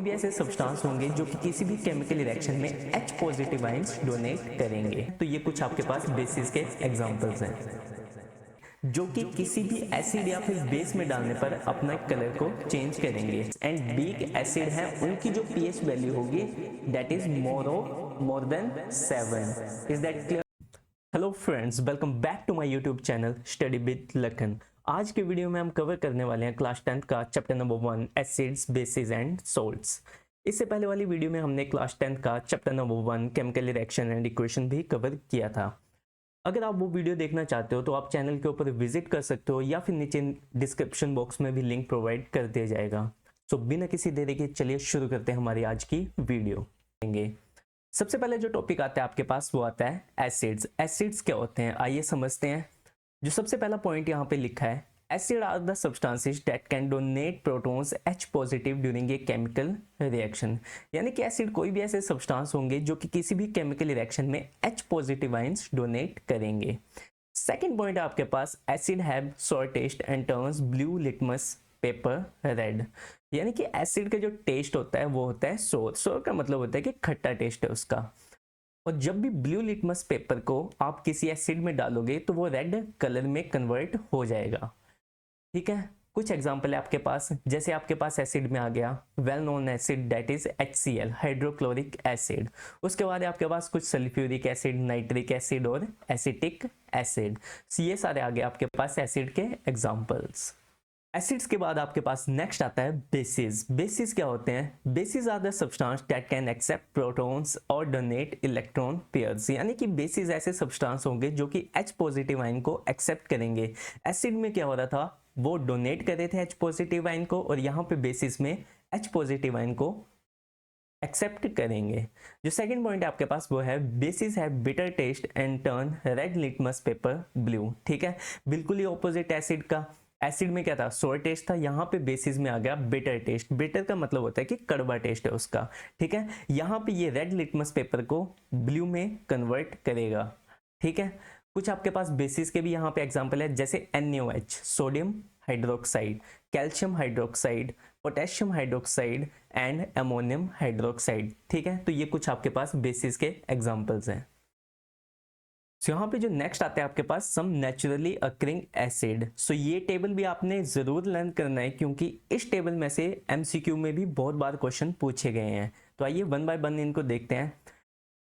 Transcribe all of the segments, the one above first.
भी ऐसे सब्सटेंस होंगे जो कि किसी भी केमिकल रिएक्शन में H पॉजिटिव आयंस डोनेट करेंगे। तो ये कुछ आपके पास बेसिस के एग्जांपल्स हैं जो कि किसी भी एसिड या फिर बेस में डालने पर अपना कलर को चेंज करेंगे। एंड वीक एसिड है उनकी जो पीएच वैल्यू होगी that is more than 7। Is that clear? Hello friends, welcome back to my YouTube channel study with Lakhan. आज के वीडियो में हम कवर करने वाले हैं क्लास 10th का chapter number 1 acids bases and salts. इससे पहले वाली वीडियो में हमने क्लास 10th का chapter number 1 chemical reaction and equation भी कवर किया था। अगर आप वो वीडियो देखना चाहते हो तो आप चैनल के ऊपर विजिट कर सकते हो या फिर नीचे डिस्क्रिप्शन बॉक्स में भी लिंक प्रोवाइड कर दिया जाएगा। सो बिना किसी देरी के चलिए शुरू करते हैं हमारी आज की वीडियो। सबसे पहले जो टॉपिक आता है आपके पास वो आता है एसिड्स। एसिड्स क्या होते हैं आइए समझते हैं। जो सबसे पहला पॉइंट यहाँ पे लिखा है, acid are the substances that can donate protons H positive during a chemical reaction. यानी कि एसिड कोई भी ऐसे सब्सटेंस होंगे जो कि किसी भी केमिकल रिएक्शन में H पॉजिटिव आयंस डोनेट करेंगे। सेकंड पॉइंट है आपके पास, acid have sour taste and turns blue litmus paper red. यानी कि एसिड का जो टेस्ट होता है वो होता है सोर। सोर का मतलब होता है कि खट्टा टेस्ट है उसका। और जब भी ब्लू लिटमस पेपर को आप किसी एसिड में डालोगे तो वो रेड कलर में कन्वर्ट हो जाएगा। ठीक है, कुछ एग्जांपल है आपके पास। जैसे आपके पास एसिड में आ गया well known acid that is HCl hydrochloric acid. उसके बाद आपके पास कुछ सल्फ्यूरिक एसिड, नाइट्रिक एसिड और एसिटिक एसिड। ये सारे आ गए आपके पास एसिड के एग्जांपल्स। एसिड्स के बाद आपके पास नेक्स्ट आता है बेसिस। बेसिस क्या होते हैं? Bases are the substance that can accept protons और डोनेट इलेक्ट्रॉन पेयर्स। यानी कि बेसिस ऐसे सब्सटेंस होंगे जो कि H पॉजिटिव आयन को एक्सेप्ट करेंगे। एसिड में क्या हो रहा था, वो डोनेट कर रहे थे H पॉजिटिव आयन को, और यहाँ पे बेसिस में H पॉजिटिव आयन को एक्सेप्ट करेंगे। जो सेकंड पॉइंट है आपके पास वो है basis have bitter taste and turn red litmus paper blue. ठीक है, बिल्कुल ही ऑपोजिट एसिड का। एसिड में क्या था, सोर टेस्ट था, यहाँ पे बेसिस में आ गया बिटर टेस्ट। बिटर का मतलब होता है कि कड़वा टेस्ट है उसका। ठीक है, यहाँ पे ये रेड लिटमस पेपर को ब्लू में कन्वर्ट करेगा। ठीक है, कुछ आपके पास बेसिस के भी यहाँ पे एग्जांपल है, जैसे NaOH sodium hydroxide, calcium hydroxide, potassium hydroxide and ammonium hydroxide. ठीक है, तो ये कुछ आपके पास बेसिस के एग्जांपल्स हैं। सो यहाँ पे जो नेक्स्ट आता है आपके पास सम नेचुरली अकरिंग एसिड। सो ये टेबल भी आपने जरूर लर्न करना है क्योंकि इस टेबल में से MCQ में भी बहुत बार क्वेश्चन पूछे गए हैं। तो आइए वन बाय वन इनको देखते हैं।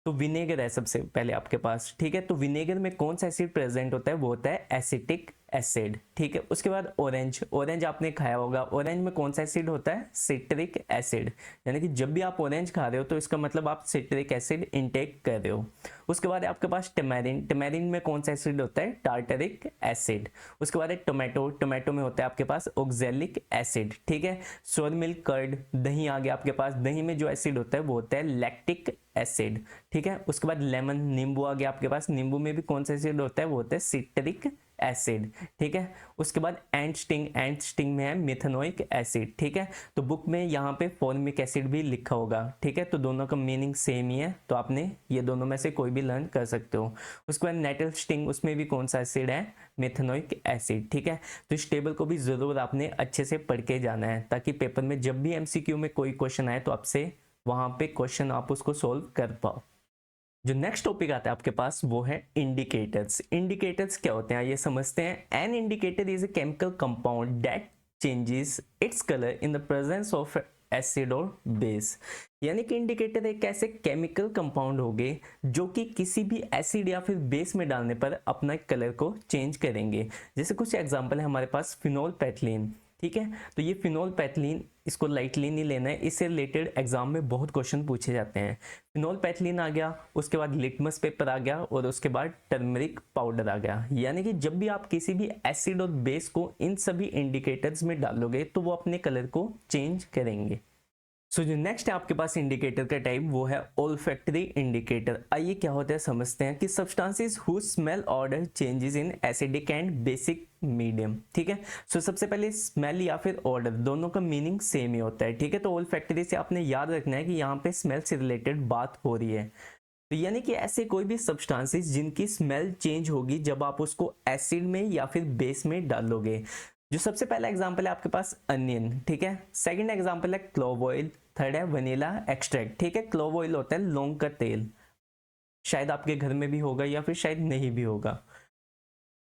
तो विनेगर है सबसे पहले आपके पास। ठीक है, तो विनेगर में कौन सा एसिड प्रेजेंट होता है, वो होता है एसिटिक एसिड। ठीक है, उसके बाद ऑरेंज। ऑरेंज आपने खाया होगा, ऑरेंज में कौन सा एसिड होता है, सिट्रिक एसिड। यानी कि जब भी आप ऑरेंज खा रहे हो तो इसका मतलब आप सिट्रिक एसिड इनटेक कर रहे हो। उसके बाद आपके पास टमेरिन। टमेरिन में कौन सा एसिड होता है, टार्टरिक एसिड। उसके बाद है टोमेटो। टोमेटो में होता है आपके पास ऑक्जेलिक एसिड। ठीक है, सोर मिल्क, कर्ड, दही आ गया आपके पास। दही में जो एसिड होता है वो होता है लैक्टिक एसिड। ठीक है, उसके बाद लेमन, नींबू आ गया आपके पास। नींबू में भी कौन सा एसिड होता है, वो होता है सिट्रिक एसिड। ठीक है, उसके बाद एंड स्टिंग। एंड स्टिंग में है मिथेनोइक एसिड। ठीक है, तो बुक में यहाँ पे फॉर्मिक एसिड भी लिखा होगा। ठीक है, तो दोनों का मीनिंग सेम ही है, तो आपने ये दोनों में से कोई भी लर्न कर सकते हो। उसके बाद नेटल स्टिंग, उसमें भी कौन सा एसिड है, मिथेनोइक एसिड। ठीक है, तो इस टेबल को भी जरूर आपने अच्छे से पढ़ के जाना है ताकि पेपर में जब भी MCQ में कोई क्वेश्चन आए तो आपसे वहां पे क्वेश्चन आप उसको सोल्व कर पाओ। जो नेक्स्ट टॉपिक आता है आपके पास वो है इंडिकेटर्स। इंडिकेटर्स क्या होते हैं ये समझते हैं। An indicator is a chemical compound that changes its colour in the presence of acid और बेस। यानी कि इंडिकेटर एक ऐसे केमिकल कंपाउंड होंगे जो कि किसी भी एसिड या फिर बेस में डालने पर अपना कलर को चेंज करेंगे। जैसे कुछ एग्जांपल है हमारे पास फिनोल पैथिलीन। ठीक है, तो ये फिनोल पैथिलीन, इसको लाइटली नहीं लेना है, इससे रिलेटेड एग्जाम में बहुत क्वेश्चन पूछे जाते हैं। फिनोल पैथिलीन आ गया, उसके बाद लिटमस पेपर आ गया और उसके बाद टर्मरिक पाउडर आ गया। यानी कि जब भी आप किसी भी एसिड और बेस को इन सभी इंडिकेटर्स में डालोगे तो वो अपने कलर को चेंज करेंगे। सो जो नेक्स्ट है आपके पास इंडिकेटर का टाइप वो है ओल्फैक्टरी इंडिकेटर। आइए क्या होता है समझते हैं कि substances whose smell odour changes in acidic and basic medium. ठीक है, सो सबसे पहले स्मेल या फिर ऑर्डर दोनों का मीनिंग सेम ही होता है। ठीक है, तो ओल्फैक्टरी से आपने याद रखना है कि यहाँ पे स्मेल से रिलेटेड बात हो रही है। तो यानी कि ऐसे कोई भी सब्सटेंसेस जिनकी स्मेल चेंज होगी जब आप उसको एसिड में या फिर बेस में डालोगे। जो सबसे पहला एग्जांपल है आपके पास अनियन। ठीक है, सेकंड एग्जांपल है क्लोव ऑयल, थर्ड है वनीला एक्सट्रैक्ट, ठीक है। क्लोव ऑयल होता है लौंग का तेल, शायद आपके घर में भी होगा या फिर शायद नहीं भी होगा।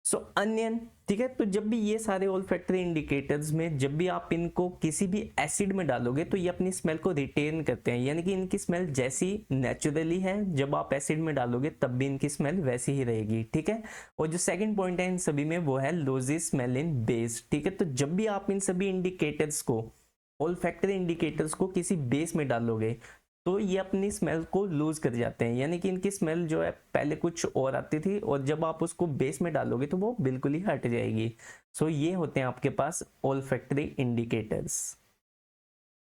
सो अनियन, ठीक है। तो जब भी ये सारे ऑल्फैक्टरी इंडिकेटर्स में जब भी आप इनको किसी भी एसिड में डालोगे तो ये अपनी स्मेल को रिटेन करते हैं, यानी कि इनकी स्मेल जैसी नेचुरली है जब आप एसिड में डालोगे तब भी इनकी स्मेल वैसी ही रहेगी, ठीक है। और जो सेकंड पॉइंट है इन सभी में वो है लूजी स्मेल इन बेस, ठीक है। तो जब भी आप इन सभी इंडिकेटर्स को, ऑल्फैक्टरी इंडिकेटर्स को किसी बेस में डालोगे तो ये अपनी स्मेल को लूज कर जाते हैं, यानी कि इनकी स्मेल जो है पहले कुछ और आती थी और जब आप उसको बेस में डालोगे तो वो बिल्कुल ही हट जाएगी। सो ये होते हैं आपके पास ऑल्फैक्टरी इंडिकेटर्स।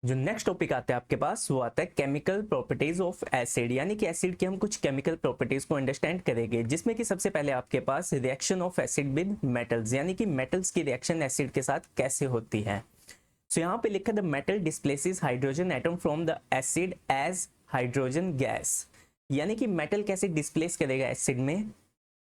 जो नेक्स्ट टॉपिक आता है आपके पास वो आता है केमिकल प्रॉपर्टीज ऑफ एसिड, यानी कि एसिड की हम कुछ केमिकल प्रॉपर्टीज को अंडरस्टैंड करेंगे, जिसमें कि सबसे पहले आपके पास reaction of acid with metals, यानी कि मेटल्स की रिएक्शन एसिड के साथ कैसे होती है। सो यहाँ पे लिखा the metal displaces hydrogen atom from the acid as hydrogen gas, यानी कि मेटल कैसे डिस्प्लेस करेगा एसिड में,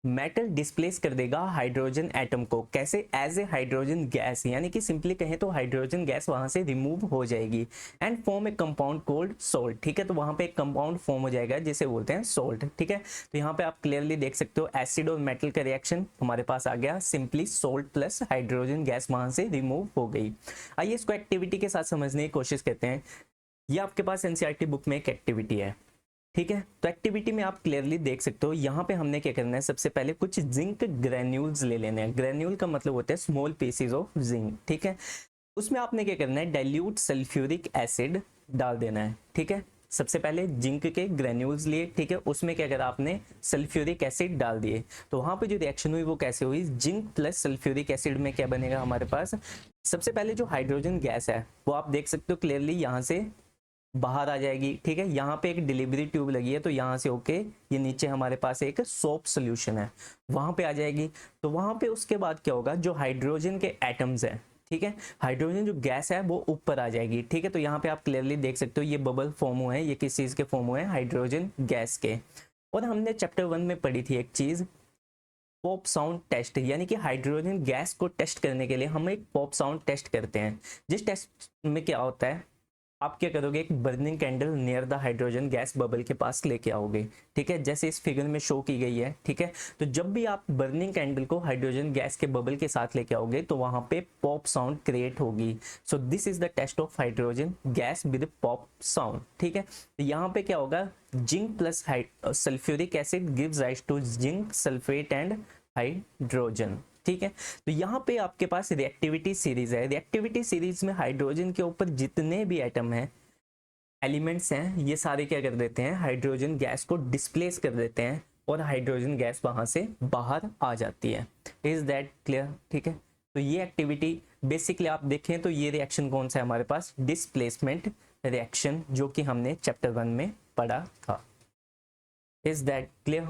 मेटल डिस्प्लेस कर देगा हाइड्रोजन एटम को, कैसे, एज ए हाइड्रोजन गैस, यानी कि सिंपली कहें तो हाइड्रोजन गैस वहां से रिमूव हो जाएगी and form A compound cold salt, ठीक है। तो वहां पे एक कंपाउंड फॉर्म हो जाएगा जिसे बोलते हैं सोल्ट, ठीक है। तो यहाँ पे आप क्लियरली देख सकते हो एसिड और मेटल का रिएक्शन हमारे पास आ गया, simply salt plus hydrogen gas वहां से रिमूव हो गई। आइए इसको एक्टिविटी के साथ समझने की कोशिश करते हैं। ये आपके पास एनसीईआरटी बुक में एक एक्टिविटी है, ठीक है। तो एक्टिविटी में आप क्लियरली देख सकते हो यहाँ पे हमने क्या करना है, सबसे पहले कुछ जिंक ग्रेन्यूल्स ले लेने हैं। ग्रेन्यूल का मतलब होता है स्मॉल पीसेस ऑफ जिंक, ठीक है। उसमें आपने क्या करना है, डाइल्यूट सल्फ्यूरिक एसिड डाल देना है, ठीक है। सबसे पहले जिंक के ग्रेन्यूल्स लिए, ठीक है, उसमें क्या करा आपने, सल्फ्यूरिक एसिड डाल दिए। तो वहां पे जो रिएक्शन हुई वो कैसे हुई, जिंक प्लस सल्फ्यूरिक एसिड में क्या बनेगा हमारे पास, सबसे पहले जो हाइड्रोजन गैस है वो आप देख सकते हो क्लियरली यहाँ से बाहर आ जाएगी, ठीक है। यहाँ पे एक डिलीवरी ट्यूब लगी है तो यहाँ से होके ये नीचे हमारे पास एक सोप सोल्यूशन है वहां पे आ जाएगी। तो वहां पे उसके बाद क्या होगा, जो हाइड्रोजन के एटम्स हैं, ठीक है, हाइड्रोजन जो गैस है वो ऊपर आ जाएगी, ठीक है। तो यहाँ पे आप क्लियरली देख सकते हो ये बबल फॉर्म हुए हैं, ये किस चीज के फॉर्म हुए हैं, हाइड्रोजन गैस के। और हमने चैप्टर 1 में पढ़ी थी एक चीज, पॉप साउंड टेस्ट, यानी कि हाइड्रोजन गैस को टेस्ट करने के लिए हम एक पॉप साउंड टेस्ट करते हैं। जिस टेस्ट में क्या होता है, आप क्या करोगे, एक burning candle near the hydrogen gas bubble के पास लेके आओगे, ठीक है, जैसे इस फिगर में शो की गई है, ठीक है। तो जब भी आप बर्निंग कैंडल को हाइड्रोजन गैस के बबल के साथ लेके आओगे तो वहां पे पॉप साउंड क्रिएट होगी। So this is the test of hydrogen gas with pop sound, ठीक है। तो यहाँ पे क्या होगा, zinc plus sulphuric acid gives rise to zinc sulphate and hydrogen, ठीक है। तो यहाँ पे आपके पास रिएक्टिविटी सीरीज है। रिएक्टिविटी सीरीज में हाइड्रोजन के ऊपर जितने भी एटम हैं, एलिमेंट्स हैं, ये सारे क्या कर देते हैं, हाइड्रोजन गैस को डिस्प्लेस कर देते हैं और हाइड्रोजन गैस वहां से बाहर आ जाती है। इज दैट क्लियर, ठीक है। तो ये एक्टिविटी बेसिकली आप देखें तो ये रिएक्शन कौन सा है हमारे पास, डिस्प्लेसमेंट रिएक्शन, जो कि हमने चैप्टर 1 में पढ़ा था। Is that clear.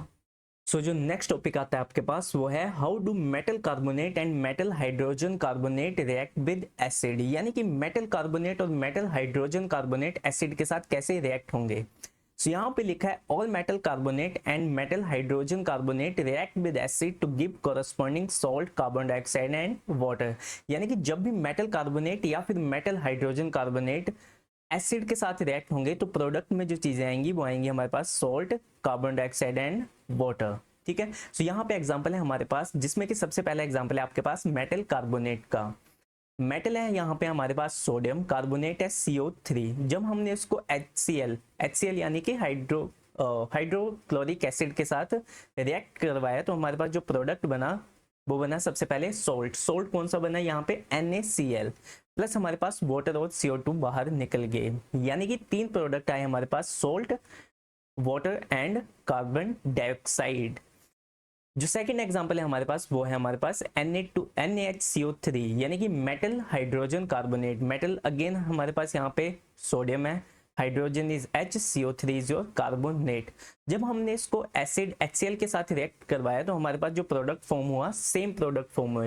सो जो नेक्स्ट टॉपिक आता है आपके पास वो है how do metal carbonate and metal hydrogen carbonate react with acid, यानी कि मेटल कार्बोनेट और मेटल हाइड्रोजन कार्बोनेट एसिड के साथ कैसे रिएक्ट होंगे। सो यहाँ पे लिखा है all metal carbonate and metal hydrogen carbonate react with acid to give corresponding salt, carbon dioxide and water, यानी कि जब भी मेटल कार्बोनेट या फिर मेटल हाइड्रोजन कार्बोनेट एसिड के साथ रिएक्ट होंगे तो प्रोडक्ट में जो चीजें आएंगी वो आएंगी हमारे पास salt, carbon dioxide and water, ठीक है। सो यहाँ पे एग्जांपल है हमारे पास, जिसमें कि सबसे पहला एग्जांपल है आपके पास मेटल कार्बोनेट का। मेटल है यहाँ पे हमारे पास सोडियम, कार्बोनेट है CO3। जब हमने उसको HCl यानी कि हाइड्रोक्लोरिक एसिड के साथ रिएक्ट करवाया तो हमारे पास जो प्रोडक्ट बना वो बना सबसे पहले सोल्ट। सोल्ट कौन सा बना, यहाँ पे NaCl प्लस हमारे पास वाटर और CO2 बाहर निकल गए, यानी कि 3 प्रोडक्ट आए हमारे पास, salt, water and carbon dioxide. जो सेकंड एग्जांपल है हमारे पास वो है हमारे पास NaHCO3, यानी कि metal hydrogen carbonate. Metal again हमारे पास यहाँ पे सोडियम है, hydrogen is H, CO3 is your carbonate. जब हमने इसको एसिड HCl के साथ रिएक्ट करवाया तो हमारे पास जो प्रोडक्ट फॉर्म हुआ सेम प्रोडक्ट फॉर्म हुआ,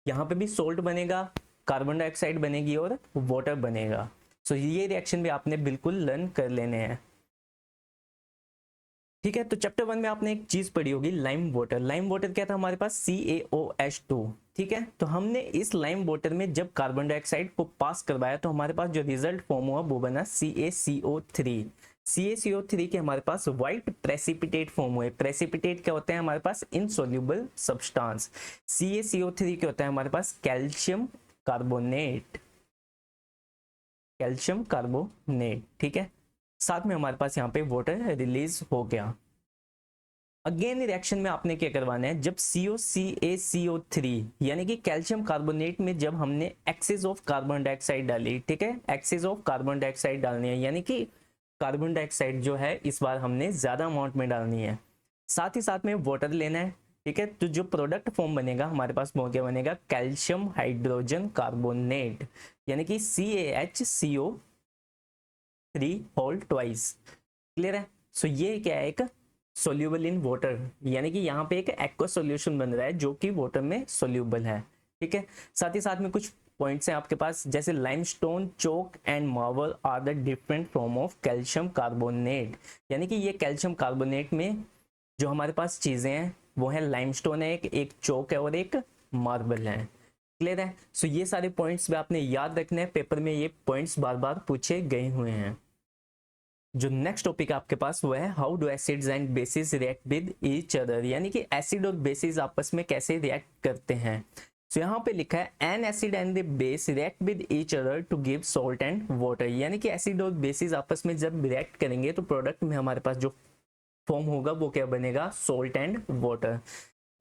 यहाँ पे भी सोल्ट बनेगा, कार्बन डाइऑक्साइड बनेगी और वाटर बनेगा। सो ये रिएक्शन भी आपने बिल्कुल लर्न कर लेने हैं, ठीक है। तो चैप्टर 1 में आपने एक चीज पढ़ी होगी लाइम वाटर। लाइम वाटर क्या था हमारे पास, CaOH2, ठीक है, तो हमने इस लाइम वाटर में जब कार्बन डाइऑक्साइड को पास करवाया तो हमारे पास जो रिजल्ट फॉर्म हुआ वो बना CaCO3। CaCO3 के हमारे पास व्हाइट प्रेसिपिटेट फॉर्म हुए। प्रेसिपिटेट क्या होते हैं हमारे पास? Insoluble substance. CaCO3 क्या होता है हमारे पास? Calcium carbonate, calcium carbonate. ठीक है, साथ में हमारे पास यहाँ पे वाटर रिलीज हो गया। अगेन रिएक्शन में आपने क्या करवाना है, जब CaCO3 यानी कि कैल्शियम कार्बोनेट में जब हमने एक्सेस ऑफ कार्बन डाइऑक्साइड डाली, ठीक है, एक्सेस ऑफ कार्बन डाइऑक्साइड डालनी है, यानी कि कार्बन डाइऑक्साइड जो है इस बार हमने ज्यादा अमाउंट में डालनी है, साथ ही साथ में वाटर लेना है। ठीक है, तो जो प्रोडक्ट फॉर्म बनेगा हमारे पास वो क्या बनेगा? कैल्शियम हाइड्रोजन कार्बोनेट, यानी कि CaHCO3 होल ट्वाइस। क्लियर है? सो ये क्या है? एक सोल्यूबल इन वाटर, यानी कि यहाँ पे एक एक्वा सॉल्यूशन बन रहा है जो कि वाटर में सोल्यूबल है। ठीक है, साथ ही साथ में कुछ पॉइंट्स हैं आपके पास, जैसे limestone, chalk and marble are the different form of calcium carbonate, यानी कि ये कैल्शियम कार्बोनेट में जो हमारे पास चीजें हैं वो है लाइमस्टोन है, एक चोक है और एक मार्बल है। क्लियर है? सो ये सारे पॉइंट्स भी आपने याद रखने हैं, पेपर में ये पॉइंट्स बार बार पूछे गए हुए हैं। जो नेक्स्ट टॉपिक आपके पास वो है how do acids and bases react with each other, यानी कि एसिड और बेसिस आपस में कैसे रिएक्ट करते हैं। तो यहाँ पे लिखा है an acid and the base react with each other to give salt and water, यानी कि एसिड और बेसिस आपस में जब रिएक्ट करेंगे तो प्रोडक्ट में हमारे पास जो फॉर्म होगा वो क्या बनेगा? Salt and water.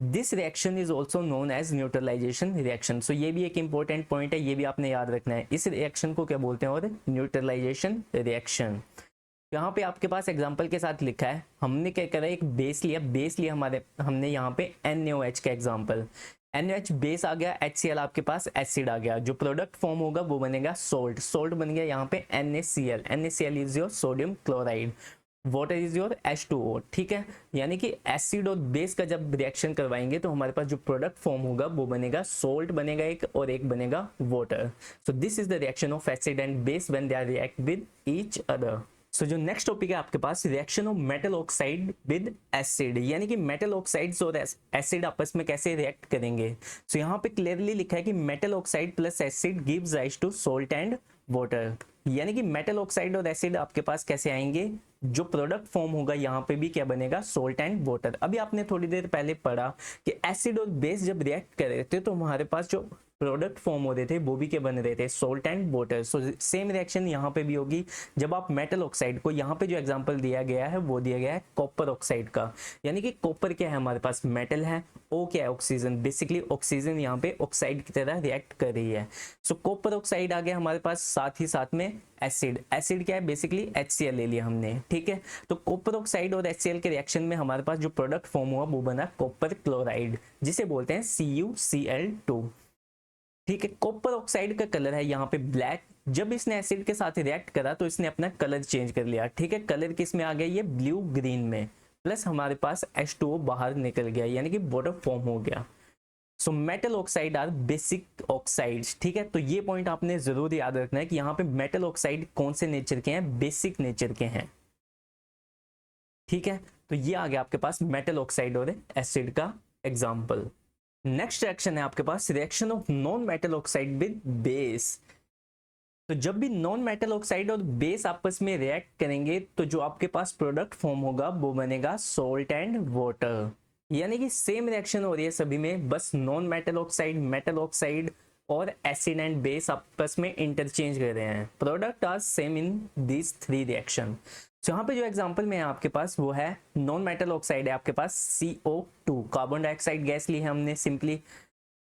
This reaction is also known as neutralisation reaction. So ये भी एक इंपॉर्टेंट पॉइंट है, ये भी आपने याद रखना है। इस रिएक्शन को क्या बोलते हैं? और न्यूट्रलाइजेशन रिएक्शन। यहाँ पे आपके पास एग्जांपल के साथ लिखा है, हमने क्या करा, एक बेस लिया हमारे, हमने यहाँ पे NaOH का एग्जांपल, NaOH बेस आ गया, HCl आपके पास एसिड आ गया, जो प्रोडक्ट फॉर्म होगा वो बनेगा सोल्ट। सोल्ट बन गया यहाँ पे NaCl is your sodium chloride, water is your H2O। ठीक है, यानी कि एसिड और बेस का जब रिएक्शन करवाएंगे तो हमारे पास जो प्रोडक्ट फॉर्म होगा वो बनेगा सोल्ट बनेगा एक, और एक बनेगा water. So this is the reaction of acid and base when they are react with each other. So जो नेक्स्ट टॉपिक है आपके पास, reaction of metal oxide with acid, यानी कि मेटल ऑक्साइड्स और एसिड आपस में कैसे रिएक्ट करेंगे। सो यहाँ पे क्लियरली लिखा है कि metal oxide plus acid gives rise to salt and water, यानी कि मेटल ऑक्साइड और एसिड आपके पास कैसे आएंगे, जो प्रोडक्ट फॉर्म होगा यहाँ पे भी क्या बनेगा? Salt and water. अभी आपने थोड़ी देर पहले पढ़ा कि एसिड और बेस जब रिएक्ट कर रहे थे तो हमारे पास जो प्रोडक्ट फॉर्म हो रहे थे वो भी क्या बन रहे थे? Salt and water. So same reaction यहाँ पे भी होगी जब आप मेटल ऑक्साइड को, यहाँ पे जो एग्जांपल दिया गया है वो दिया गया है कॉपर ऑक्साइड का, यानी कि कॉपर क्या है हमारे पास? मेटल है, ओ क्या है? ऑक्सीजन। बेसिकली ऑक्सीजन यहाँ पे ऑक्साइड की तरह रिएक्ट कर रही है। सो कॉपर ऑक्साइड आ गया हमारे पास, साथ ही साथ में एसिड। एसिड क्या है? बेसिकली HCl ले लिया हमने। ठीक है, तो कॉपर ऑक्साइड और HCl के रिएक्शन में हमारे पास जो प्रोडक्ट फॉर्म हुआ वो बना कॉपर क्लोराइड, जिसे बोलते हैं CuCl2। ठीक है, कॉपर ऑक्साइड का कलर है यहाँ पे ब्लैक, जब इसने एसिड के साथ रिएक्ट करा तो इसने अपना कलर चेंज कर लिया। ठीक है, कलर किस में आ गया? ये ब्लू ग्रीन में, प्लस हमारे पास H2O बाहर निकल गया, यानी कि वाटर फॉर्म हो गया। So metal oxide are basic oxides. ठीक है, तो ये पॉइंट आपने जरूर याद रखना है कि यहाँ पे मेटल ऑक्साइड कौन से नेचर के हैं? बेसिक नेचर के हैं। ठीक है, तो ये आ गया आपके पास मेटल ऑक्साइड और एसिड का एग्जाम्पल। नेक्स्ट रिएक्शन है आपके पास reaction of non metal oxide with base. तो जब भी नॉन मेटल ऑक्साइड और बेस आपस में रिएक्ट करेंगे तो जो आपके पास प्रोडक्ट फॉर्म होगा वो बनेगा सॉल्ट एंड वाटर, यानी कि सेम रिएक्शन हो रही है सभी में, बस नॉन मेटल ऑक्साइड और एसिड एंड बेस आपस में इंटरचेंज कर रहे हैं। Product are same in these three reaction. तो यहाँ पे जो एग्जांपल में है आपके पास वो है नॉन मेटल ऑक्साइड है आपके पास CO2, कार्बन डाइऑक्साइड गैस ली है हमने, सिंपली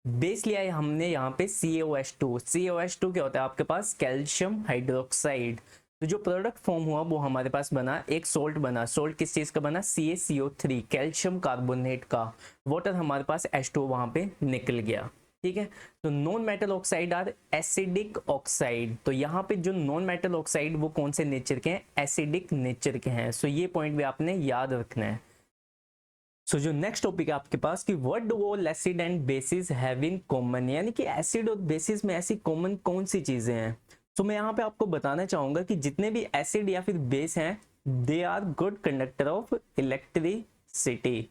बेस लिया है हमने यहाँ पे CaOH2। CaOH2 क्या होता है आपके पास? Calcium hydroxide. तो जो प्रोडक्ट फॉर्म हुआ वो हमारे पास बना एक सोल्ट बना। सोल्ट किस चीज का बना? CaCO3, कैल्शियम कार्बोनेट का। वाटर हमारे पास H2O वहां पे निकल गया। ठीक है, तो non metal oxide are acidic oxide. तो यहाँ पे जो नॉन मेटल ऑक्साइड वो कौन से नेचर के हैं? एसिडिक नेचर के हैं। सो ये पॉइंट भी आपने याद रखना है। सो जो नेक्स्ट टॉपिक है आपके पास कि what do all acid and bases have in common, यानी कि एसिड और बेसिस में ऐसी कॉमन कौन सी चीजें हैं। तो मैं यहाँ पे आपको बताना चाहूंगा कि जितने भी एसिड या फिर बेस हैं they are good conductor of electricity.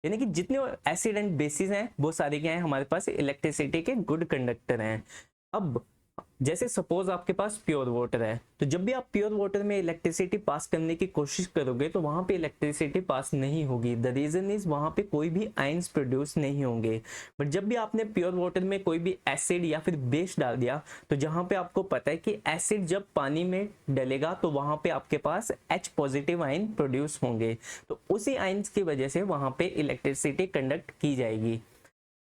यानी कि जितने एसिड एंड बेसिस हैं वो सारे क्या हैं हमारे पास इलेक्ट्रिसिटी के गुड कंडक्टर हैं। अब जैसे सपोज आपके पास प्योर वाटर है, तो जब भी आप प्योर वाटर में इलेक्ट्रिसिटी पास करने की कोशिश करोगे तो वहां पे इलेक्ट्रिसिटी पास नहीं होगी। द रीजन इज वहां पे कोई भी आयंस प्रोड्यूस नहीं होंगे। बट जब भी आपने प्योर वाटर में कोई भी एसिड या फिर बेस डाल दिया, तो जहां पे आपको पता है कि एसिड जब पानी में डलेगा तो वहां पे आपके पास H पॉजिटिव आयन प्रोड्यूस होंगे, तो उसी आयंस की वजह से वहां पे इलेक्ट्रिसिटी कंडक्ट की जाएगी।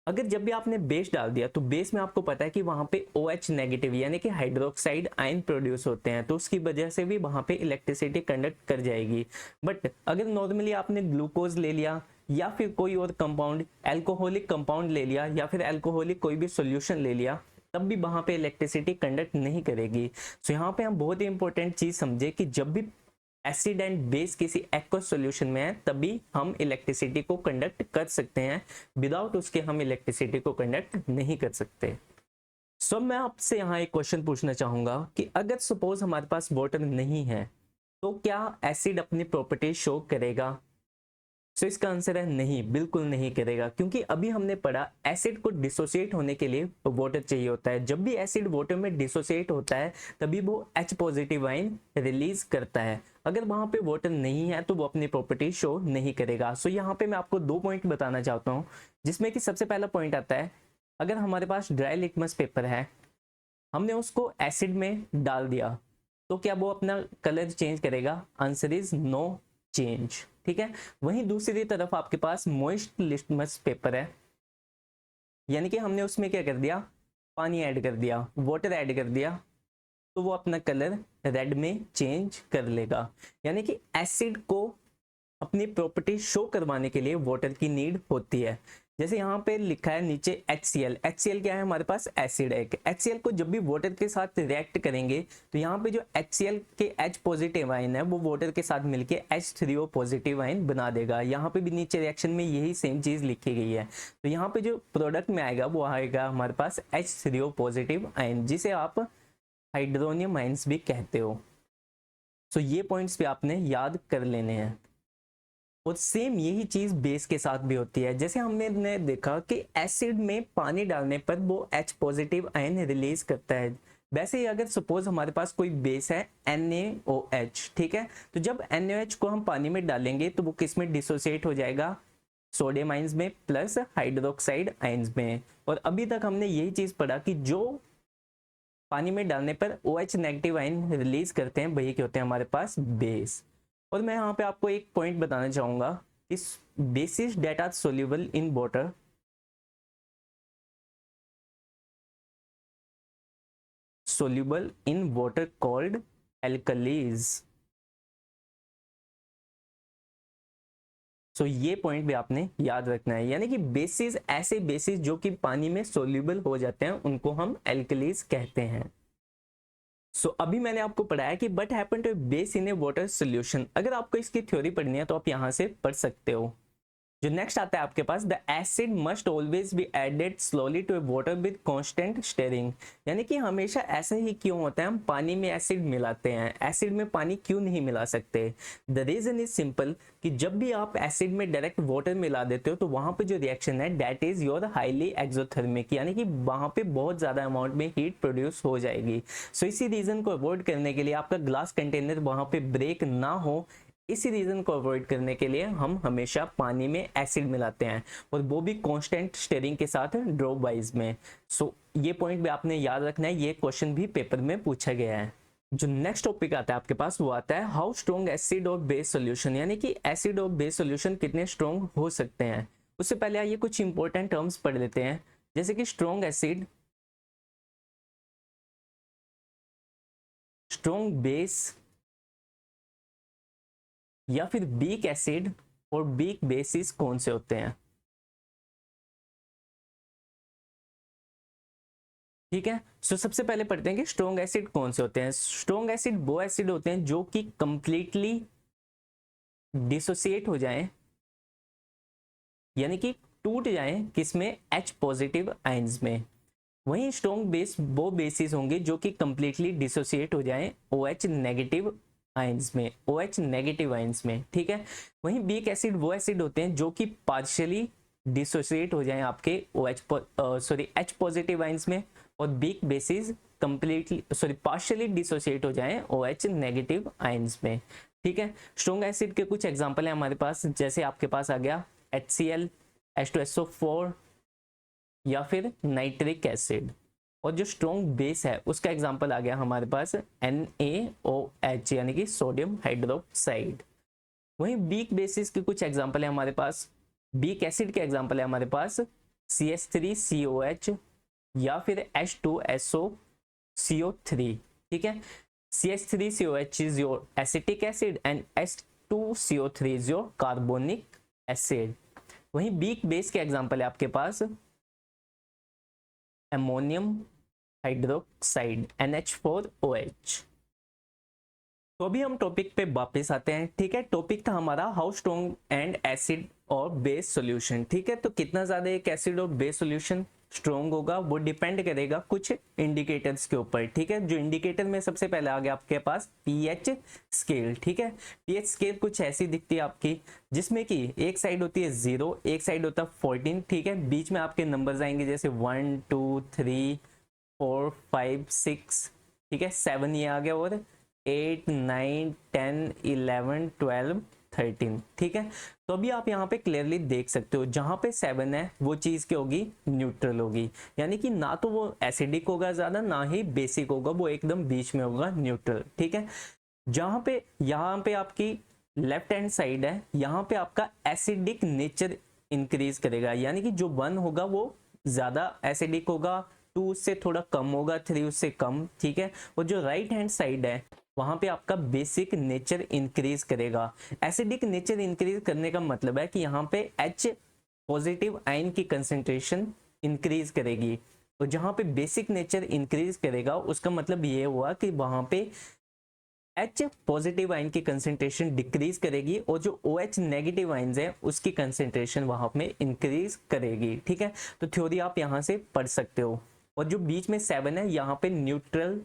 अगर जब भी आपने बेस डाल दिया तो बेस में आपको पता है कि वहां पे OH नेगेटिव यानी कि हाइड्रोक्साइड आयन प्रोड्यूस होते हैं, तो उसकी वजह से भी वहां पे इलेक्ट्रिसिटी कंडक्ट कर जाएगी। बट अगर नॉर्मली आपने ग्लूकोज ले लिया या फिर कोई और कंपाउंड, एल्कोहलिक कंपाउंड ले लिया या फिर एल्कोहलिक कोई भी सोल्यूशन ले लिया, तब भी वहां पे इलेक्ट्रिसिटी कंडक्ट नहीं करेगी। सो यहाँ पे हम बहुत ही इंपॉर्टेंट चीज समझे कि जब भी एसिड एंड बेस किसी एक्वस सॉल्यूशन में है तभी हम इलेक्ट्रिसिटी को कंडक्ट कर सकते हैं, विदाउट उसके हम इलेक्ट्रिसिटी को कंडक्ट नहीं कर सकते। सो मैं आपसे यहाँ एक क्वेश्चन पूछना चाहूंगा कि अगर सपोज हमारे पास वाटर नहीं है तो क्या एसिड अपनी प्रॉपर्टी शो करेगा? सो इसका आंसर है नहीं, बिल्कुल नहीं करेगा, क्योंकि अभी हमने पढ़ा एसिड को डिसोसिएट होने के लिए वाटर चाहिए होता है। जब भी एसिड वाटर में डिसोसिएट होता है तभी वो H पॉजिटिव आयन रिलीज करता है। अगर वहां पे वाटर नहीं है तो वो अपनी प्रॉपर्टी शो नहीं करेगा। सो यहाँ पे मैं आपको 2 पॉइंट बताना चाहता हूँ, जिसमें कि सबसे पहला पॉइंट आता है, अगर हमारे पास ड्राई लिटमस पेपर है, हमने उसको एसिड में डाल दिया, तो क्या वो अपना कलर चेंज करेगा? Answer is no change. ठीक है। वहीं दूसरी तरफ आपके पास मॉइस्ट लिटमस पेपर है, यानी कि हमने उसमें क्या कर दिया, पानी ऐड कर दिया, वाटर ऐड कर दिया, तो वो अपना कलर रेड में चेंज कर लेगा। यानी कि एसिड को अपनी प्रॉपर्टी शो करवाने के लिए वाटर की नीड होती है। जैसे यहाँ पे लिखा है नीचे HCl। HCl क्या है? हमारे पास एसिड है। HCl को जब भी वाटर के साथ रिएक्ट करेंगे तो यहाँ पे जो HCl के H पॉजिटिव आयन है वो वाटर के साथ मिलके H3O पॉजिटिव आयन बना देगा। यहाँ पे भी नीचे रिएक्शन में यही सेम चीज लिखी गई है। तो यहाँ पे जो प्रोडक्ट में आएगा वो आएगा हमारे पास H3O पॉजिटिव आयन, जिसे आप हाइड्रोनियम आयन्स भी कहते हो। सो ये पॉइंट्स भी आपने याद कर लेने हैं। और सेम यही चीज बेस के साथ भी होती है। जैसे हमने देखा कि एसिड में पानी डालने पर वो H पॉजिटिव आयन रिलीज करता है, वैसे ही अगर सपोज हमारे पास कोई बेस है NaOH, ठीक है, तो जब NaOH को हम पानी में डालेंगे तो वो किस में डिसोसिएट हो जाएगा? सोडियम आयंस में प्लस हाइड्रोक्साइड आयंस में। और अभी तक हमने यही चीज पढ़ा कि जो पानी में डालने पर OH नेगेटिव आयन रिलीज करते हैं वही क्या होते हैं हमारे पास? बेस। और मैं यहाँ पे आपको एक पॉइंट बताना चाहूंगा, इस bases that are soluble in water called alkalis. So ये पॉइंट भी आपने याद रखना है। यानी कि बेसिस, ऐसे बेसिस जो कि पानी में सोल्यूबल हो जाते हैं, उनको हम एल्कलीज कहते हैं। सो अभी मैंने आपको पढ़ाया कि but happen to base in a water solution. अगर आपको इसकी थ्योरी पढ़नी है तो आप यहां से पढ़ सकते हो। जो नेक्स्ट आता है आपके पास, the acid must always be added slowly to a water with constant stirring. यानी कि हमेशा ऐसा ही क्यों होता है, हम पानी में एसिड मिलाते हैं, एसिड में पानी क्यों नहीं मिला सकते? द रीजन इज सिंपल कि जब भी आप एसिड में डायरेक्ट वाटर मिला देते हो तो वहां पे जो रिएक्शन है that is your highly exothermic, यानी कि वहां पे बहुत ज्यादा अमाउंट में हीट प्रोड्यूस हो जाएगी। सो इसी रीजन को अवॉइड करने के लिए, आपका ग्लास कंटेनर वहां पे ब्रेक ना हो, इसी रीजन को अवॉइड करने के लिए हम हमेशा पानी में एसिड मिलाते हैं, और वो भी कांस्टेंट स्टिरिंग के साथ ड्रॉप वाइज में। सो ये पॉइंट भी आपने याद रखना है, ये क्वेश्चन भी पेपर में पूछा गया है। जो नेक्स्ट टॉपिक आता है आपके पास वो आता है हाउ स्ट्रॉन्ग एसिड और बेस सॉल्यूशन, यानी कि एसिड और बेस सॉल्यूशन कितने स्ट्रॉन्ग हो सकते हैं। उससे पहले आइए कुछ इंपॉर्टेंट टर्म्स पढ़ लेते हैं, जैसे कि स्ट्रॉन्ग एसिड, स्ट्रॉन्ग बेस, या फिर वीक एसिड और वीक बेसिस कौन से होते हैं। ठीक है। सो सबसे पहले पढ़ते हैं कि स्ट्रॉन्ग एसिड कौन से होते हैं। स्ट्रॉन्ग एसिड वो एसिड होते हैं जो कि कंप्लीटली डिसोसिएट हो जाएं, यानी कि टूट जाएं किसमें? H पॉजिटिव आयंस में। वहीं स्ट्रॉन्ग बेस वो बेसिस होंगे जो कि कंप्लीटली डिसोसिएट हो जाएं OH नेगेटिव आयंस में, OH नेगेटिव आयंस में, ठीक है। वहीं वीक एसिड वो एसिड होते हैं जो कि पार्शियली डिसोसिएट हो जाएं आपके H पॉजिटिव आयंस में, और weak bases completely partially dissociate हो जाएं OH नेगेटिव आयंस में, ठीक है। स्ट्रॉन्ग एसिड के कुछ एग्जांपल है हमारे पास, जैसे आपके पास आ गया HCl, H2SO4 या फिर नाइट्रिक एसिड। और जो स्ट्रॉन्ग बेस है उसका एग्जांपल आ गया हमारे पास NaOH यानी कि सोडियम हाइड्रोक्साइड। वहीं वीक बेसिस के कुछ एग्जांपल है हमारे पास, वीक एसिड के एग्जांपल है हमारे पास CH3COH या फिर H2SO CO3, ठीक है। CH3COH is your acetic acid and H2CO3 is your carbonic acid। वहीं वीक बेस के एग्जांपल है आपके पास अमोनियम हाइड्रोक्साइड NH4OH। तो अभी हम टॉपिक पे वापस आते हैं, ठीक है। टॉपिक था हमारा हाउ स्ट्रॉन्ग एंड एसिड और बेस सॉल्यूशन, ठीक है। तो कितना ज्यादा एक एसिड और बेस सॉल्यूशन स्ट्रॉन्ग होगा वो डिपेंड करेगा कुछ इंडिकेटर्स के ऊपर, ठीक है। जो इंडिकेटर में सबसे पहले आ गया आपके पास पीएच स्केल, ठीक है। पीएच स्केल कुछ ऐसी दिखती है आपकी, जिसमें कि एक साइड होती है 0, एक साइड होता है 14, ठीक है। बीच में आपके नंबर्स आएंगे जैसे 1 2 3 4 5 6, ठीक है। 7 ये आ गया, और 8 9 10 11 12 13, ठीक है। तो अभी आप यहाँ पे क्लियरली देख सकते हो, जहां पे 7 है वो चीज क्या होगी, न्यूट्रल होगी, यानी कि ना तो वो एसिडिक होगा ज्यादा, ना ही बेसिक होगा, वो एकदम बीच में होगा, न्यूट्रल, ठीक है। जहां पे यहाँ पे आपकी लेफ्ट हैंड साइड है, यहाँ पे आपका एसिडिक नेचर इंक्रीज करेगा, यानी कि जो 1 होगा वो ज्यादा एसिडिक होगा, 2 उससे थोड़ा कम होगा, 3 उससे कम, ठीक है। और जो राइट हैंड साइड है वहां पे आपका बेसिक नेचर इंक्रीज करेगा। एसिडिक नेचर इंक्रीज करने का मतलब है कि यहाँ पे H पॉजिटिव आयन की कंसेंट्रेशन इंक्रीज करेगी, और जहां पे बेसिक नेचर इंक्रीज करेगा उसका मतलब ये हुआ कि वहां पे H पॉजिटिव आयन की कंसेंट्रेशन डिक्रीज करेगी, और जो OH नेगेटिव आयंस है उसकी कंसेंट्रेशन वहां पे इंक्रीज करेगी, ठीक है। तो थ्योरी आप यहां से पढ़ सकते हो। और जो बीच में 7 है यहाँ पे न्यूट्रल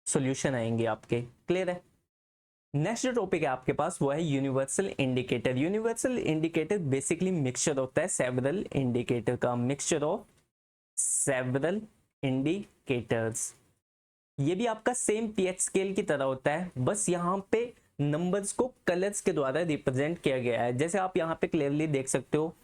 सॉल्यूशन आएंगे आपके, क्लियर है। नेक्स्ट जो टॉपिक है आपके पास वो है universal indicator. Universal indicator basically mixture होता है सेवरल इंडिकेटर का, मिक्सचर ऑफ सेवरल इंडिकेटर्स। ये भी आपका सेम पीएच स्केल की तरह होता है, बस यहाँ पे नंबर्स को कलर्स के द्वारा रिप्रेजेंट किया गया है। जैसे आप यहाँ पे क्लियरली देख सकते हो,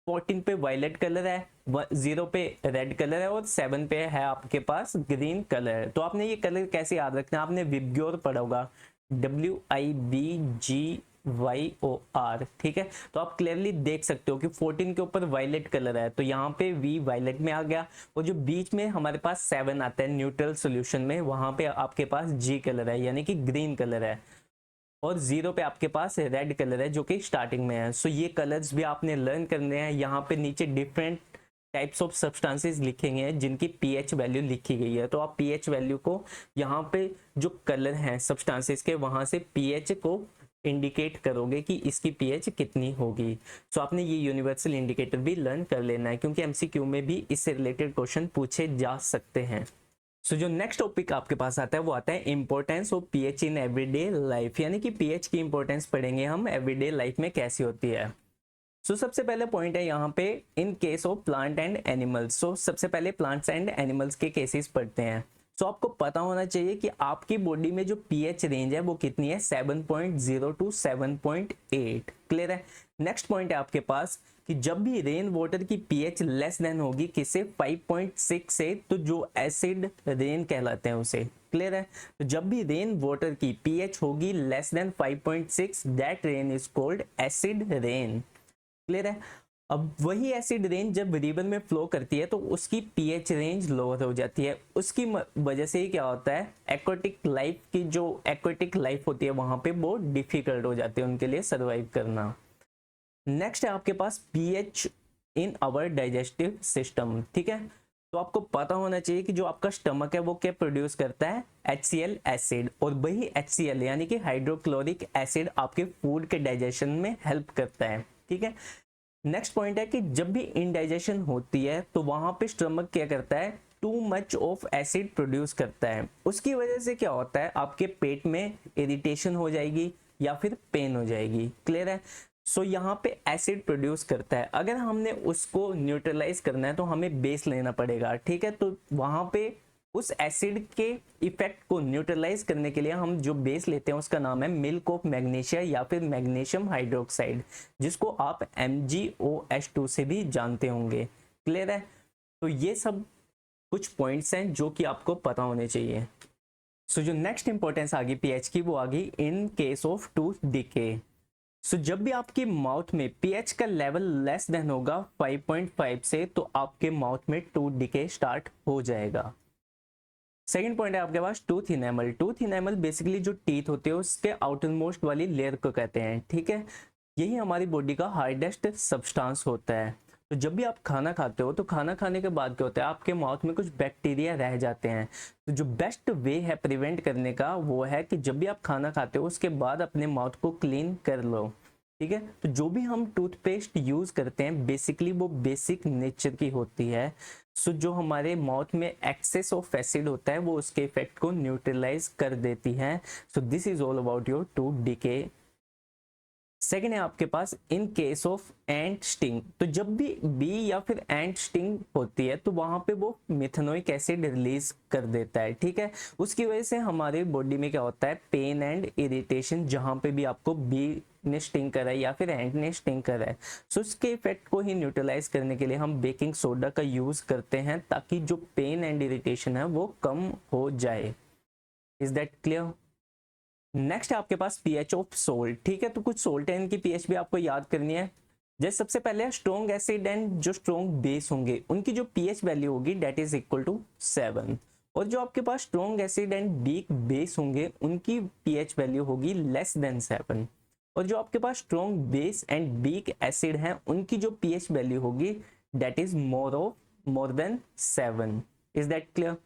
14 पे वायलेट कलर है, 0 पे रेड कलर है, और 7 पे है आपके पास ग्रीन कलर। तो आपने ये कलर कैसे याद रखना है, आपने विबग्योर पढ़ा होगा, WIBGYOR, ठीक है। तो आप क्लियरली देख सकते हो कि 14 के ऊपर वायलेट कलर है, तो यहाँ पे V वायलेट में आ गया, और जो बीच में हमारे पास 7 आता है न्यूट्रल सॉल्यूशन में, वहां पे आपके पास G कलर है, यानी कि ग्रीन कलर है, और 0 पे आपके पास रेड कलर है जो कि स्टार्टिंग में है। सो ये कलर्स भी आपने लर्न करने हैं। यहाँ पे नीचे डिफरेंट टाइप्स ऑफ सब्सटेंसेस लिखेंगे हैं जिनकी पीएच वैल्यू लिखी गई है, तो आप पीएच वैल्यू को यहाँ पे जो कलर हैं सब्सटेंसेस के, वहां से पीएच को इंडिकेट करोगे कि इसकी पीएच कितनी होगी। सो आपने ये यूनिवर्सल इंडिकेटर भी लर्न कर लेना है, क्योंकि एमसीक्यू में भी इससे रिलेटेड क्वेश्चन पूछे जा सकते हैं। सो जो नेक्स्ट टॉपिक आपके पास आता है वो आता है importance of pH in everyday life, यानी कि पीएच की इंपॉर्टेंस पढ़ेंगे हम एवरीडे लाइफ में कैसी होती है। सो सबसे पहले पॉइंट है यहाँ पे in case of plant and animals. So सबसे पहले प्लांट्स एंड एनिमल्स के केसेस पढ़ते हैं। सो आपको पता होना चाहिए कि आपकी बॉडी में जो पीएच रेंज है वो कितनी है, 7.0 टू 7.8, क्लियर है। नेक्स्ट पॉइंट है आपके पास कि जब भी रेन वाटर की पीएच लेस देन होगी किससे, 5.6 से, तो जो एसिड रेन कहलाते हैं उसे, क्लियर है। तो जब भी रेन वाटर की पीएच होगी less then 5.6, that rain is called acid rain, clear है। अब वही एसिड रेन जब रिवर में फ्लो करती है तो उसकी पीएच रेंज लोअर हो जाती है, उसकी वजह से ही क्या होता है, एक्वाटिक लाइफ की जो एक्वाटिक लाइफ होती है वहां पे वो डिफिकल्ट हो जाती है उनके लिए सर्वाइव करना। नेक्स्ट है आपके पास pH in our digestive system, ठीक है। तो आपको पता होना चाहिए कि जो आपका स्टमक है वो क्या प्रोड्यूस करता है, HCl एसिड, और वही HCl यानी कि हाइड्रोक्लोरिक एसिड आपके फूड के डाइजेशन में हेल्प करता है, ठीक है। नेक्स्ट पॉइंट है कि जब भी इनडाइजेशन होती है तो वहां पे स्टमक क्या करता है, too much of acid produce करता है। उसकी वजह से क्या होता है, आपके पेट में इरिटेशन हो जाएगी या फिर पेन हो जाएगी। क्लियर है? सो यहाँ पे एसिड प्रोड्यूस करता है, अगर हमने उसको न्यूट्रलाइज करना है तो हमें बेस लेना पड़ेगा। ठीक है, तो वहां पे उस एसिड के इफेक्ट को न्यूट्रलाइज करने के लिए हम जो बेस लेते हैं उसका नाम है मिल्क ऑफ मैग्नीशिया या फिर मैग्नीशियम हाइड्रोक्साइड, जिसको आप MgOH2 से भी जानते होंगे। क्लियर है? तो ये सब कुछ पॉइंट्स हैं जो कि आपको पता होने चाहिए। सो जो नेक्स्ट इंपॉर्टेंस आ गई पीएच की, वो आ गई in case of tooth decay. So जब भी आपकी माउथ में पीएच का लेवल लेस देन होगा 5.5 से, तो आपके माउथ में टूथ डिके स्टार्ट हो जाएगा। सेकंड पॉइंट है आपके पास tooth enamel. Tooth enamel basically जो टीथ होते हैं उसके आउटर मोस्ट वाली लेयर को कहते हैं। ठीक है, यही हमारी बॉडी का हार्डेस्ट सब्सटेंस होता है। तो जब भी आप खाना खाते हो तो खाना खाने के बाद क्या होता है, आपके माउथ में कुछ बैक्टीरिया रह जाते हैं। तो जो बेस्ट वे है प्रिवेंट करने का वो है कि जब भी आप खाना खाते हो उसके बाद अपने माउथ को क्लीन कर लो। ठीक है, तो जो भी हम टूथपेस्ट यूज करते हैं बेसिकली वो बेसिक नेचर की होती है। सो जो हमारे माउथ में एक्सेस ऑफ एसिड होता है वो उसके इफेक्ट को न्यूट्रलाइज कर देती है। So this is all about your tooth decay. Second है आपके पास in case of ant sting. तो जब भी बी या फिर एंट स्टिंग होती है तो वहां पे वो मिथेनोइक एसिड रिलीज कर देता है। ठीक है, उसकी वजह से हमारे बॉडी में क्या होता है, पेन एंड इरिटेशन, जहां पे भी आपको बी ने स्टिंग करा है या फिर एंट ने स्टिंग करा है। सो उसके इफेक्ट को ही न्यूट्रलाइज करने के लिए हम बेकिंग सोडा का यूज करते हैं ताकि जो पेन एंड इरिटेशन है वो कम हो जाए। Is that clear? नेक्स्ट है आपके पास पीएच ऑफ सोल्ट। ठीक है, तो कुछ सोल्ट है इनकी पीएच भी आपको याद करनी है। जैसे सबसे पहले स्ट्रॉन्ग एसिड एंड जो स्ट्रॉन्ग बेस होंगे उनकी जो पीएच वैल्यू होगी डेट इज इक्वल टू 7, और जो आपके पास strong acid and weak base होंगे उनकी पीएच वैल्यू होगी लेस देन 7, और जो आपके पास strong base and weak acid हैं उनकी जो पीएच वैल्यू होगी that is more than 7। Is that clear?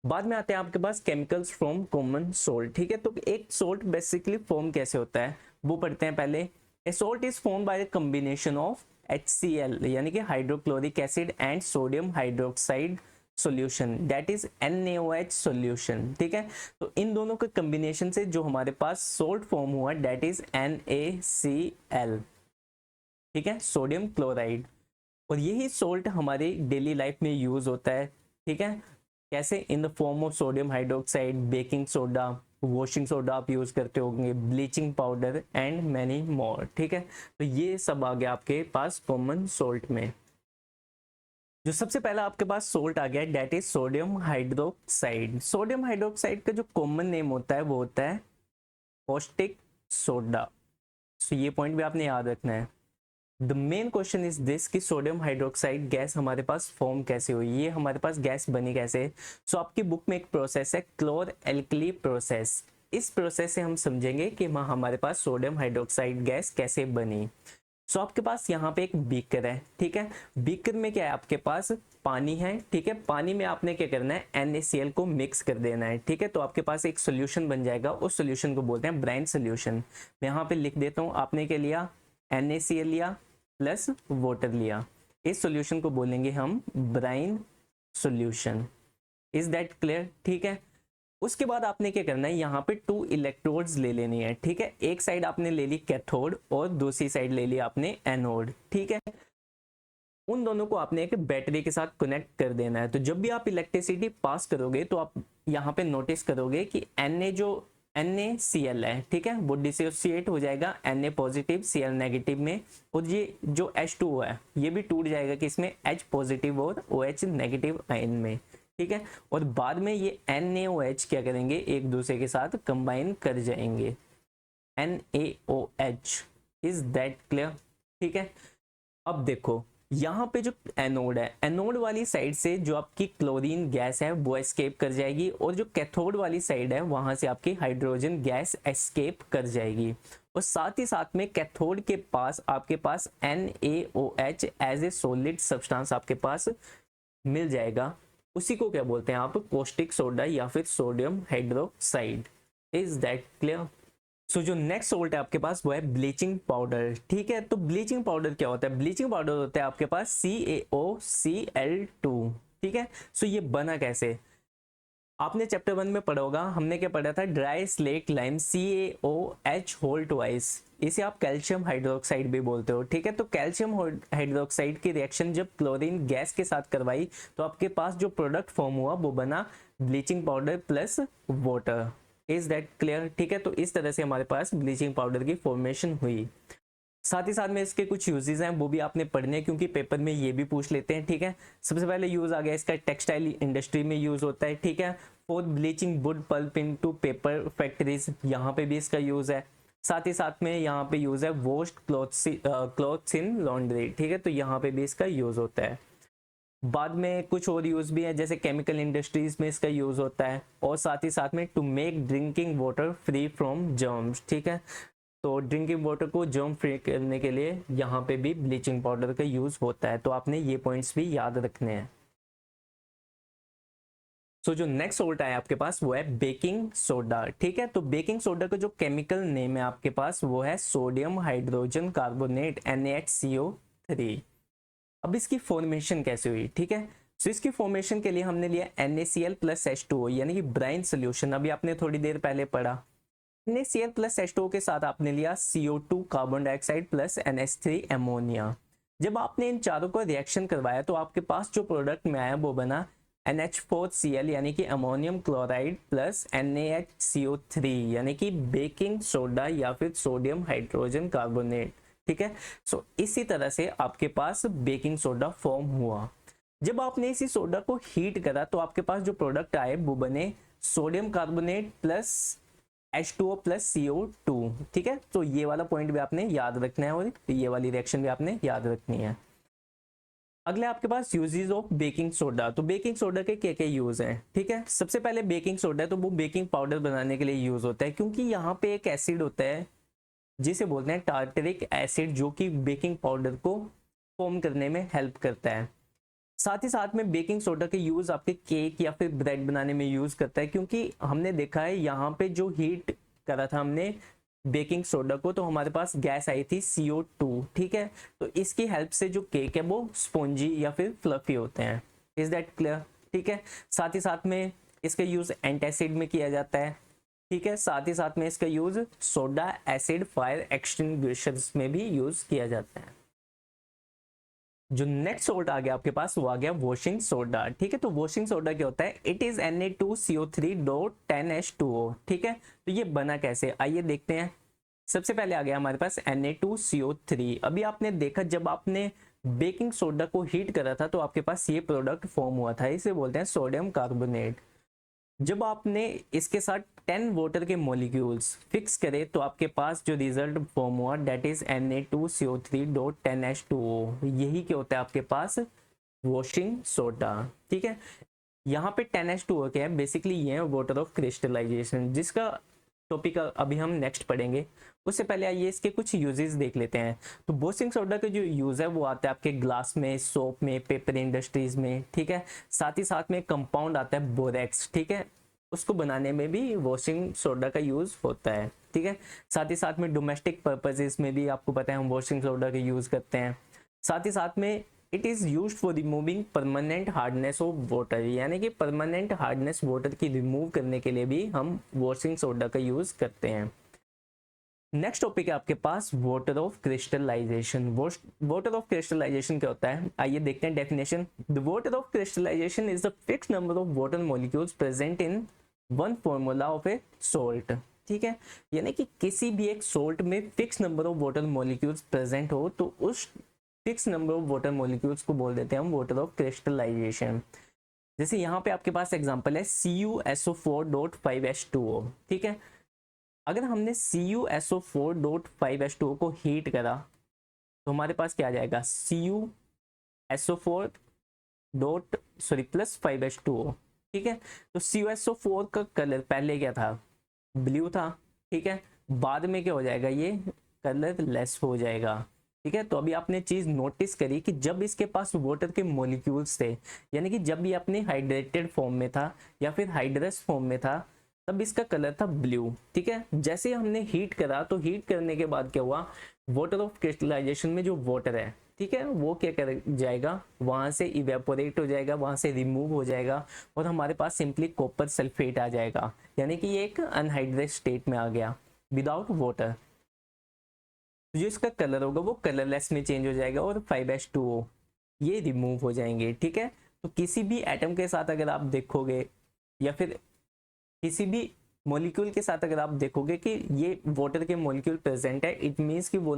बाद में आते हैं आपके पास केमिकल्स फ्रॉम कॉमन सोल्ट। ठीक है, तो एक सोल्ट बेसिकली फॉर्म कैसे होता है वो पढ़ते हैं पहले। A salt is form by the combination of HCl यानी कि hydrochloric acid and sodium hydroxide solution, that is NaOH solution. ठीक है, तो इन दोनों के कॉम्बिनेशन से जो हमारे पास सोल्ट फॉर्म हुआ दैट इज NaCl। ठीक है, सोडियम क्लोराइड। और यही सोल्ट हमारे डेली लाइफ में यूज होता है। ठीक है, कैसे? In the form of sodium hydroxide, baking soda, washing soda आप यूज करते होंगे, bleaching powder and many more. ठीक है, तो ये सब आ गया आपके पास कॉमन सोल्ट में। जो सबसे पहला आपके पास सोल्ट आ गया that is sodium hydroxide. Sodium hydroxide का जो कॉमन नेम होता है वो होता है कॉस्टिक सोडा। तो ये पॉइंट भी आपने याद रखना है। The main question is this कि सोडियम हाइड्रोक्साइड गैस हमारे पास फॉर्म कैसे हुई, ये हमारे पास गैस बनी कैसे। सो आपकी बुक में एक प्रोसेस है क्लोर एल्कली प्रोसेस। इस प्रोसेस से हम समझेंगे कि हमारे पास सोडियम हाइड्रोक्साइड गैस कैसे बनी। सो आपके पास यहाँ पे एक बीकर है। ठीक है, बीकर में क्या है, आपके पास पानी है। ठीक है, पानी में आपने क्या करना है, NaCl को मिक्स कर देना है। ठीक है, तो आपके पास एक सोल्यूशन बन जाएगा, उस सोल्यूशन को बोलते हैं ब्राइन सोल्यूशन। मैं यहाँ पे लिख देता हूँ, आपने क्या लिया, NaCl लिया प्लस वाटर लिया। इस सॉल्यूशन को बोलेंगे हम brine solution. Is that clear? ठीक है, उसके बाद आपने क्या करना है, यहाँ पे 2 इलेक्ट्रोड्स ले लेनी है। ठीक है, एक साइड आपने ले ली कैथोड और दूसरी साइड ले ली आपने एनोड। ठीक है, उन दोनों को आपने एक बैटरी के साथ कनेक्ट कर देना है। तो जब भी आप इलेक्ट्रिसिटी पास करोगे तो आप यहाँ पे नोटिस करोगे कि NaCl है। ठीक है, वो डिसोसिएट हो जाएगा Na पॉजिटिव Cl नेगेटिव में, और ये जो H2O है ये भी टूट जाएगा कि इसमें H पॉजिटिव और OH नेगेटिव आयन में। ठीक है, और बाद में ये NaOH क्या करेंगे, एक दूसरे के साथ कंबाइन कर जाएंगे, NaOH। Is that clear? ठीक है, अब देखो यहाँ पे जो एनोड है, एनोड वाली साइड से जो आपकी क्लोरीन गैस है वो एस्केप कर जाएगी, और जो कैथोड वाली साइड है वहां से आपकी हाइड्रोजन गैस एस्केप कर जाएगी। और साथ ही साथ में कैथोड के पास आपके पास NaOH as a solid substance आपके पास मिल जाएगा। उसी को क्या बोलते हैं आप, कॉस्टिक सोडा या फिर sodium hydroxide. Is that clear? So जो नेक्स्ट सोल्ट है आपके पास वो है ब्लीचिंग पाउडर। ठीक है, तो ब्लीचिंग पाउडर क्या होता है, ब्लीचिंग पाउडर होता है आपके पास CaOCl2। ठीक है। सो ये बना कैसे, आपने चैप्टर 1 में पढ़ा होगा, हमने क्या पढ़ा था, dry slaked lime CaOH whole twice, इसे आप कैल्शियम हाइड्रोक्साइड भी बोलते हो, ठीक है। तो कैल्शियम हाइड्रोक्साइड की रिएक्शन जब क्लोरीन गैस के साथ करवाई तो आपके पास जो प्रोडक्ट फॉर्म हुआ वो बना bleaching powder plus water. Is that clear, ठीक है। तो इस तरह से हमारे पास ब्लीचिंग पाउडर की फॉर्मेशन हुई। साथ ही साथ में इसके कुछ यूजेस हैं वो भी आपने पढ़ने हैं, क्योंकि पेपर में ये भी पूछ लेते हैं, ठीक है। सबसे पहले यूज आ गया इसका, टेक्सटाइल इंडस्ट्री में यूज होता है, ठीक है। For bleaching wood pulp into paper factories, यहाँ पे भी इसका यूज है। साथ ही साथ में यहाँ पे यूज है वॉश्ड क्लॉथ्स इन लॉन्ड्री, ठीक है। तो यहाँ पे भी इसका यूज होता है। बाद में कुछ और यूज भी है, जैसे केमिकल इंडस्ट्रीज में इसका यूज होता है, और साथ ही साथ में to make drinking water free from germs, ठीक है। तो ड्रिंकिंग वाटर को जर्म फ्री करने के लिए यहाँ पे भी ब्लीचिंग पाउडर का यूज होता है। तो आपने ये पॉइंट्स भी याद रखने हैं। सो जो नेक्स्ट सोल्ट है आपके पास वो है बेकिंग सोडा, ठीक है। तो बेकिंग सोडा का जो केमिकल नेम है आपके पास वो है सोडियम हाइड्रोजन कार्बोनेट NaHCO3। अब इसकी फॉर्मेशन कैसे हुई, ठीक है। सो इसकी फॉर्मेशन के लिए हमने लिया NaCl प्लस H2O यानी कि ब्राइन सोल्यूशन, अभी आपने थोड़ी देर पहले पढ़ा। NaCl प्लस H2O के साथ आपने लिया CO2 carbon dioxide plus NH3 ammonia. जब आपने इन चारों को रिएक्शन करवाया तो आपके पास जो प्रोडक्ट में आया वो बना NH4Cl यानी कि अमोनियम क्लोराइड प्लस NaHCO3 यानी कि बेकिंग सोडा या फिर सोडियम हाइड्रोजन कार्बोनेट, ठीक है। सो इसी तरह से आपके पास बेकिंग सोडा फॉर्म हुआ। जब आपने इसी सोडा को हीट करा तो आपके पास जो प्रोडक्ट आए वो बने sodium carbonate plus H2O plus CO2, ठीक है। तो ये वाला पॉइंट भी आपने याद रखना है और ये वाली रिएक्शन भी आपने याद रखनी है। अगले आपके पास यूजेस ऑफ बेकिंग सोडा। तो बेकिंग सोडा के क्या क्या यूज हैं, ठीक है। सबसे पहले बेकिंग सोडा है तो वो बेकिंग पाउडर बनाने के लिए यूज होता है, क्योंकि यहाँ पे एक एसिड होता है जिसे बोलते हैं टार्टरिक एसिड, जो कि बेकिंग पाउडर को फॉर्म करने में हेल्प करता है। साथ ही साथ में बेकिंग सोडा के यूज आपके केक या फिर ब्रेड बनाने में यूज करता है, क्योंकि हमने देखा है यहाँ पे जो हीट करा था हमने बेकिंग सोडा को तो हमारे पास गैस आई थी CO2, ठीक है। तो इसकी हेल्प से जो केक है वो स्पॉन्जी या फिर फ्लफी होते हैं। इज दैट क्लियर, ठीक है। साथ ही साथ में इसका यूज एंटासिड में किया जाता है, ठीक है। साथ ही साथ में इसका use soda acid fire extinguishers में भी यूज किया जाता है। जो नेक्स्ट सोल्ट आ गया आपके पास वो आ गया वॉशिंग सोडा, ठीक है। तो वॉशिंग सोडा क्या होता है, इट इज Na2CO3.10H2O, ठीक है। तो ये बना कैसे, आइए देखते हैं। सबसे पहले आ गया हमारे पास Na2CO3। अभी आपने देखा जब आपने बेकिंग सोडा को हीट करा था तो आपके पास ये प्रोडक्ट फॉर्म हुआ था, इसे बोलते हैं सोडियम कार्बोनेट। जब आपने इसके साथ 10 वाटर के मॉलिक्यूल्स फिक्स करे तो आपके पास जो रिजल्ट फॉर्म हुआ दैट इज Na2CO3.10H2O। यही क्या होता है आपके पास वॉशिंग सोडा, ठीक है। यहाँ पे 10H2O क्या है, बेसिकली ये है वाटर ऑफ क्रिस्टलाइजेशन, जिसका टॉपिक अभी हम नेक्स्ट पढ़ेंगे। उससे पहले आइए इसके कुछ यूजेस देख लेते हैं। तो वॉशिंग सोडा का जो यूज है वो आता है आपके ग्लास में, सोप में, पेपर इंडस्ट्रीज में, ठीक है। साथ ही साथ में कंपाउंड आता है बोरेक्स, ठीक है, उसको बनाने में भी वॉशिंग सोडा का यूज होता है, ठीक है। साथ ही साथ में डोमेस्टिक पर्पजेस में भी आपको पता है हम वॉशिंग सोडा का यूज करते हैं। साथ ही साथ में it is used for removing permanent hardness of water, यानी कि परमानेंट हार्डनेस वाटर की रिमूव करने के लिए भी हम वॉशिंग सोडा का यूज करते हैं। नेक्स्ट टॉपिक है आपके पास water of crystallisation. Water of crystallisation क्या होता है, आइए देखते हैं definition. The water of crystallisation is the fixed number of water molecules present in one formula of a salt, ठीक है। यानी कि किसी भी एक सॉल्ट में fix number of water molecules present हो तो उस fix number of water molecules को बोल देते हैं हम वाटर ऑफ क्रिस्टलाइजेशन। जैसे यहाँ पे आपके पास एग्जांपल है CuSO4.5H2O, ठीक है। अगर हमने CuSO4.5H2O को हीट करा तो हमारे पास क्या आ जाएगा, CuSO4 प्लस 5H2O, ठीक है। तो CuSO4 का कलर पहले क्या था, ब्लू था, ठीक है। बाद में क्या हो जाएगा, ये कलर लेस हो जाएगा, ठीक है। तो अभी आपने चीज नोटिस करी कि जब इसके पास वाटर के मॉलिक्यूल्स थे, यानी कि जब ये अपने हाइड्रेटेड फॉर्म में था या फिर हाइड्रस फॉर्म में था, तब इसका कलर था ब्लू, ठीक है। जैसे हमने हीट करा तो हीट करने के बाद क्या हुआ, वाटर ऑफ क्रिस्टलाइजेशन में जो वाटर है ठीक है, वो क्या कर जाएगा, वहां से इवेपोरेट हो जाएगा, वहां से रिमूव हो जाएगा और हमारे पास सिंपली कॉपर सल्फेट आ जाएगा, यानी कि ये एक अनहाइड्रेट स्टेट में आ गया विदाउट वाटर। जो इसका कलर होगा वो कलरलेस में चेंज हो जाएगा और 5H2O ये रिमूव हो जाएंगे। ठीक है, तो किसी भी एटम के साथ अगर आप देखोगे या फिर किसी भी मॉलिक्यूल के साथ अगर आप देखोगे कि ये वाटर के मॉलिक्यूल प्रेजेंट है, इट मीन्स कि वो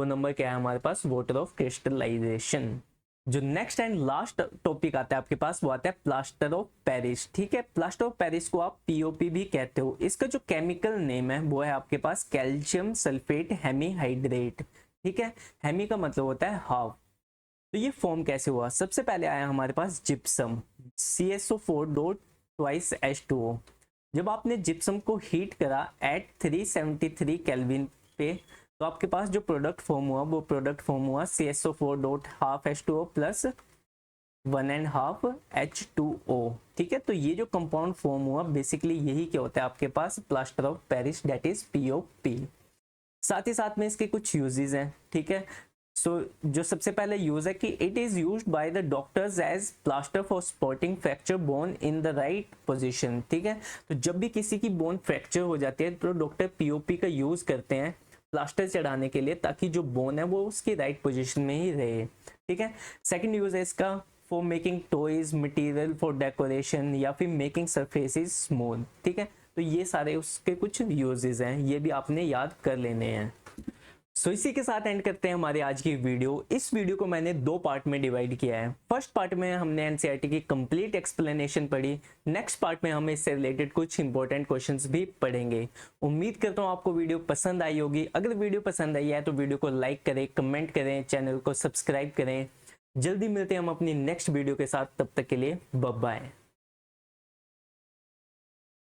नंबर क्या है हमारे पास, वाटर ऑफ क्रिस्टलाइजेशन। जो नेक्स्ट एंड लास्ट टॉपिक आता है आपके पास वो आता है प्लास्टर ऑफ पेरिस। ठीक है, प्लास्टर ऑफ पेरिस को आप पीओपी भी कहते हो। इसका जो केमिकल नेम है वो है आपके पास कैल्शियम सल्फेट हेमीहाइड्रेट। ठीक है, हेमी का मतलब होता है हाफ। तो ये फॉर्म कैसे हुआ, सबसे पहले आया हमारे पास जिप्सम, CSO4 2H2O। जब आपने जिप्सम को हीट करा एट 373 केल्विन पे, तो आपके पास जो प्रोडक्ट फॉर्म हुआ वो प्रोडक्ट फॉर्म हुआ CSO4.12H2O प्लस 1.5H2O। ठीक है, तो ये जो कंपाउंड फॉर्म हुआ बेसिकली यही क्या होता है आपके पास plaster of Paris, that is POP। साथ ही साथ में इसके कुछ यूजेस हैं। ठीक है, जो सबसे पहले यूज है कि it is used by the doctors as plaster for spotting fracture bone in the right position. ठीक है, तो जब भी किसी की बोन फ्रैक्चर हो जाती है तो डॉक्टर POP का यूज करते हैं प्लास्टर चढ़ाने के लिए, ताकि जो बोन है वो उसकी राइट पोजीशन में ही रहे। ठीक है, सेकंड यूज है इसका for making toys, material for decoration या फिर मेकिंग सरफेसेस स्मूथ। ठीक है, तो ये सारे उसके कुछ यूजेस हैं, ये भी आपने याद कर लेने हैं। इसी के साथ एंड करते हैं हमारे आज की वीडियो। इस वीडियो को मैंने 2 पार्ट में डिवाइड किया है। फर्स्ट पार्ट में हमने एनसीईआरटी की कंप्लीट एक्सप्लेनेशन पढ़ी, नेक्स्ट पार्ट में हम इससे रिलेटेड कुछ इंपॉर्टेंट क्वेश्चंस भी पढ़ेंगे। उम्मीद करता हूँ आपको वीडियो पसंद आई होगी। अगर वीडियो पसंद आई है तो वीडियो को लाइक करें, कमेंट करें, चैनल को सब्सक्राइब करें। जल्दी मिलते हैं हम अपनी नेक्स्ट वीडियो के साथ, तब तक के लिए बाय बाय।